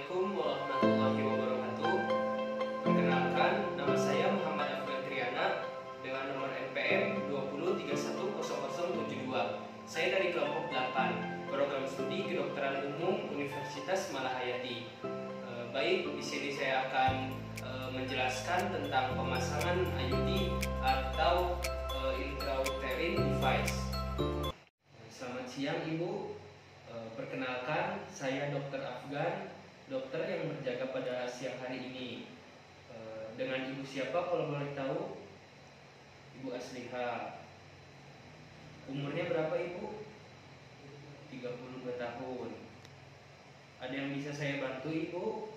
Assalamualaikum warahmatullahi wabarakatuh. Perkenalkan, nama saya Muhammad Afgan Triana dengan nomor NPM 20310072. Saya dari kelompok 8, program studi kedokteran umum Universitas Malahayati. Baik, di sini saya akan menjelaskan tentang pemasangan IUD atau intrauterine device. Selamat siang Ibu. Perkenalkan, saya Dr. Afgan, dokter yang berjaga pada siang hari ini. Dengan Ibu siapa kalau boleh tahu? Ibu Asliha. Umurnya berapa Ibu? 32 tahun. Ada yang bisa saya bantu Ibu?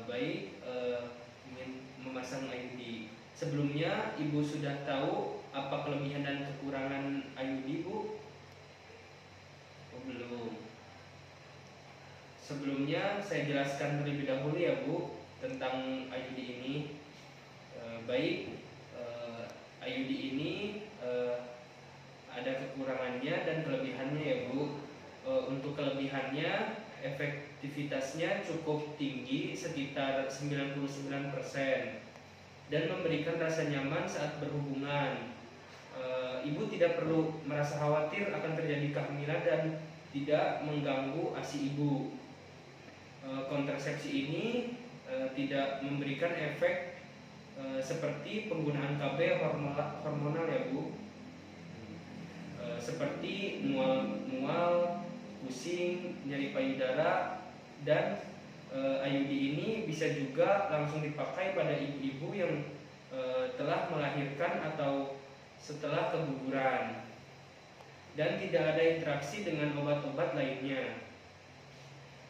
Baik, ingin memasang IUD. Sebelumnya Ibu sudah tahu apa kelebihan dan kekurangan IUD Bu? Belum. Sebelumnya saya jelaskan terlebih dahulu ya Bu tentang IUD ini. IUD ini ada kekurangannya dan kelebihannya ya Bu. Untuk kelebihannya, efektivitasnya cukup tinggi sekitar 99% dan memberikan rasa nyaman saat berhubungan. Ibu tidak perlu merasa khawatir akan terjadi kehamilan dan tidak mengganggu ASI ibu. Kontrasepsi ini tidak memberikan efek seperti penggunaan KB hormonal ya Bu, seperti mual, pusing, nyeri payudara, dan IUD ini bisa juga langsung dipakai pada ibu-ibu yang telah melahirkan atau setelah keguguran dan tidak ada interaksi dengan obat-obat lainnya.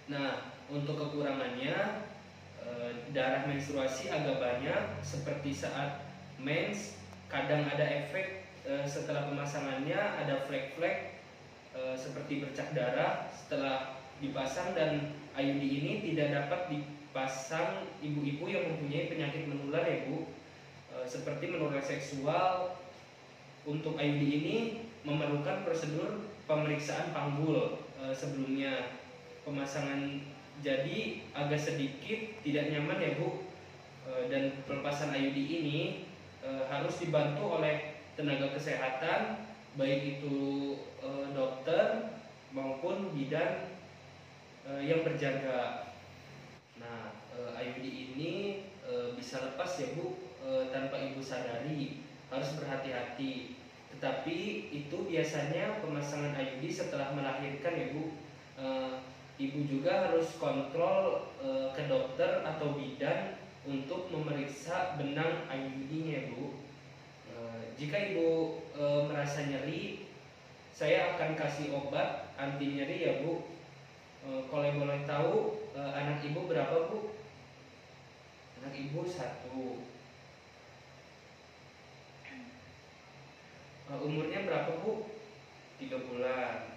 Nah, untuk kekurangannya, darah menstruasi agak banyak seperti saat mens, kadang ada efek setelah pemasangannya, ada flek-flek seperti bercak darah setelah dipasang, dan IUD ini tidak dapat dipasang ibu-ibu yang mempunyai penyakit menular ya Bu, seperti menular seksual. Untuk IUD ini memerlukan prosedur pemeriksaan panggul sebelumnya pemasangan, jadi agak sedikit tidak nyaman ya Bu. Dan pelepasan IUD ini harus dibantu oleh tenaga kesehatan, baik itu dokter maupun bidan yang berjaga. Nah, IUD ini bisa lepas ya Bu tanpa Ibu sadari, harus berhati-hati. Tetapi itu biasanya pemasangan IUD setelah melahirkan ya Bu. Ibu juga harus kontrol ke dokter atau bidan untuk memeriksa benang IUD-nya Bu. Jika Ibu merasa nyeri, saya akan kasih obat anti nyeri ya Bu. Kalau boleh tahu, anak Ibu berapa Bu? Anak Ibu 1. Umurnya berapa Bu? 3 bulan.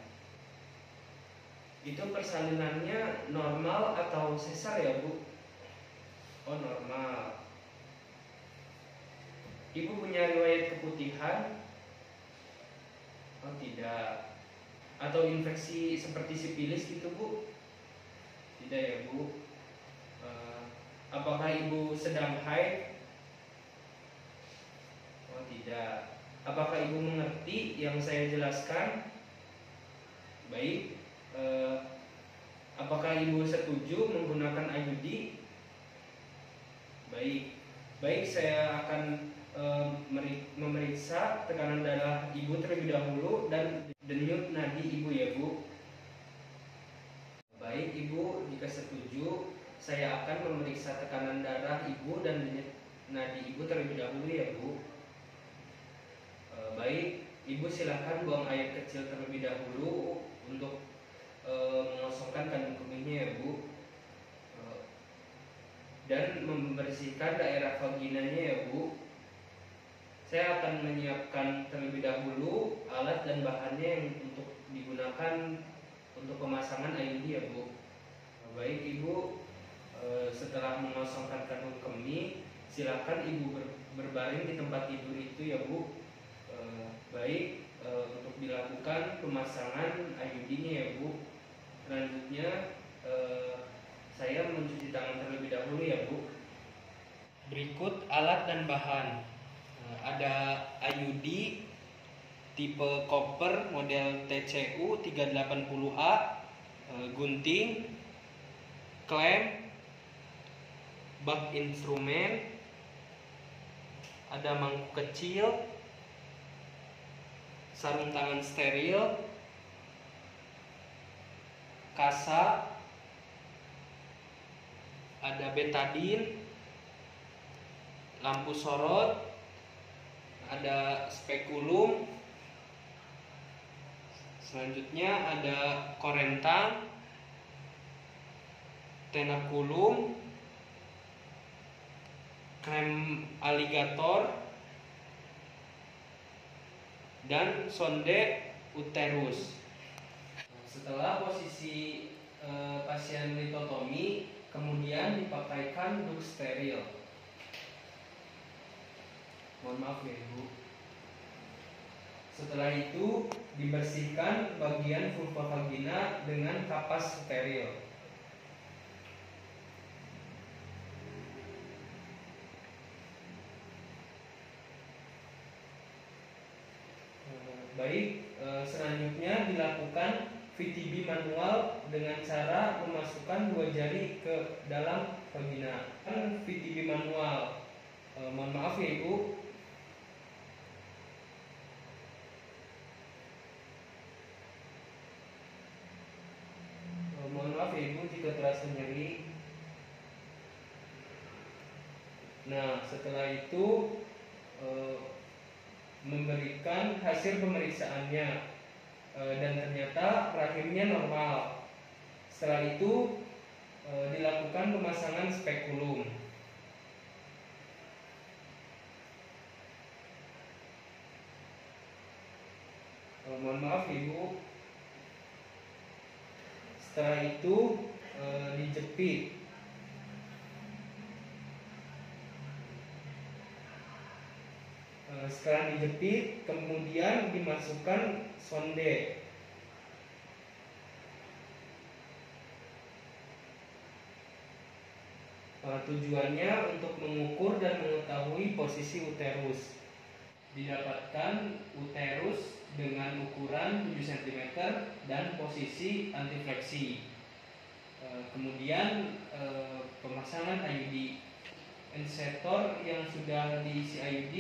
Itu persalinannya normal atau sesar ya Bu? Oh, normal. Ibu punya riwayat keputihan? Oh, tidak. Atau infeksi seperti sipilis gitu Bu? Tidak ya Bu. Apakah Ibu sedang haid? Oh, tidak. Apakah Ibu mengerti yang saya jelaskan? Baik. Apakah Ibu setuju menggunakan IUD? Baik, saya akan memeriksa tekanan darah Ibu terlebih dahulu dan denyut nadi Ibu ya Bu. Baik Ibu, jika setuju, saya akan memeriksa tekanan darah Ibu dan denyut nadi Ibu terlebih dahulu ya Bu. Baik, Ibu silakan buang air kecil terlebih dahulu untuk mengosongkan kandung kemihnya ya Bu, dan membersihkan daerah vaginanya ya Bu. Saya akan menyiapkan terlebih dahulu alat dan bahannya yang untuk digunakan untuk pemasangan IUD ya Bu. Baik Ibu, setelah mengosongkan kandung kemih, silakan Ibu berbaring di tempat tidur itu ya Bu. Baik, untuk dilakukan pemasangan IUD-nya ya Bu. Selanjutnya Saya mencuci tangan terlebih dahulu ya Bu. Berikut alat dan bahan. Ada IUD tipe koper model TCU 380A, gunting, klem, bak instrumen, ada mangkuk kecil, sarung tangan steril, kasa, ada betadine, lampu sorot, ada spekulum, selanjutnya ada korentang, tenakulum, krem aligator, dan sonde uterus. Setelah posisi pasien litotomi, kemudian dipakaikan duk steril. Mohon maaf ya Ibu. Setelah itu dibersihkan bagian vulva vagina dengan kapas steril. Baik, selanjutnya dilakukan VTB manual dengan cara memasukkan 2 jari ke dalam vagina. VTB manual, mohon maaf ya Ibu. Mohon maaf ya Ibu jika terasa nyeri. Nah, setelah itu memberikan hasil pemeriksaannya dan ternyata rahimnya normal. Setelah itu dilakukan pemasangan spekulum. Mohon maaf Ibu. Setelah itu dijepit. Setelah dijepit, kemudian dimasukkan sonde. Tujuannya untuk mengukur dan mengetahui posisi uterus. Didapatkan uterus dengan ukuran 7 cm dan posisi antifleksi. Kemudian pemasangan IUD. Insertor yang sudah diisi IUD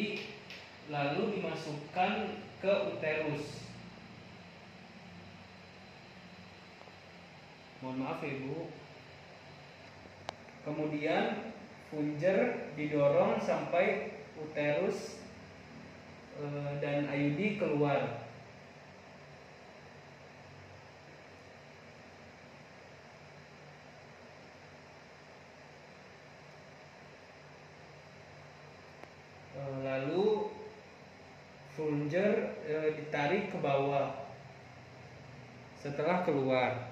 lalu dimasukkan ke uterus. Mohon maaf ya Bu. Kemudian plunger didorong sampai uterus dan IUD keluar. Lalu plunger ditarik ke bawah setelah keluar.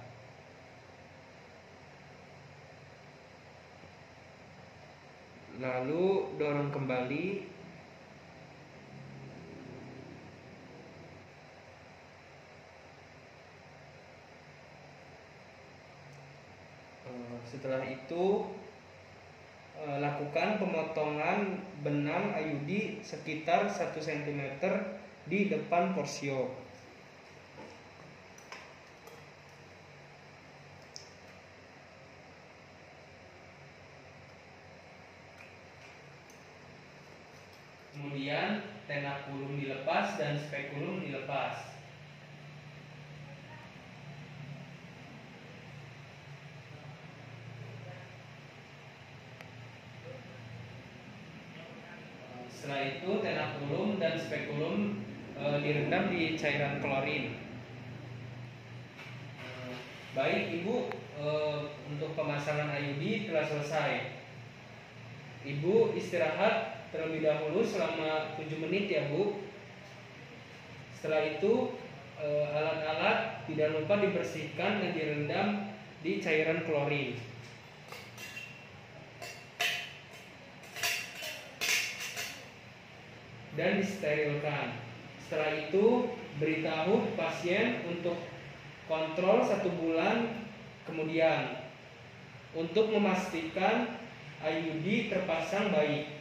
Lalu dorong kembali. Setelah itu lakukan pemotongan benang IUD sekitar 1 cm di depan porsio. Kemudian tenakulum dilepas dan spekulum dilepas. Setelah itu tenakulum dan spekulum direndam di cairan klorin. Baik Ibu, untuk pemasangan IUD telah selesai. Ibu istirahat terlebih dahulu selama 7 menit ya Bu. Setelah itu alat-alat tidak lupa dibersihkan dan direndam di cairan klorin. Dan disterilkan. Setelah itu beritahu pasien untuk kontrol 1 bulan kemudian. untuk memastikan IUD terpasang baik.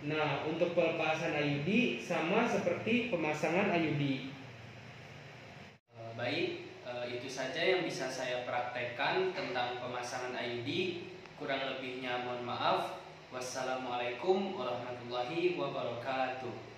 Nah, untuk pelepasan IUD sama seperti pemasangan IUD. Baik, itu saja yang bisa saya praktekkan tentang pemasangan IUD. Kurang lebihnya mohon maaf. Wassalamualaikum warahmatullahi wabarakatuh.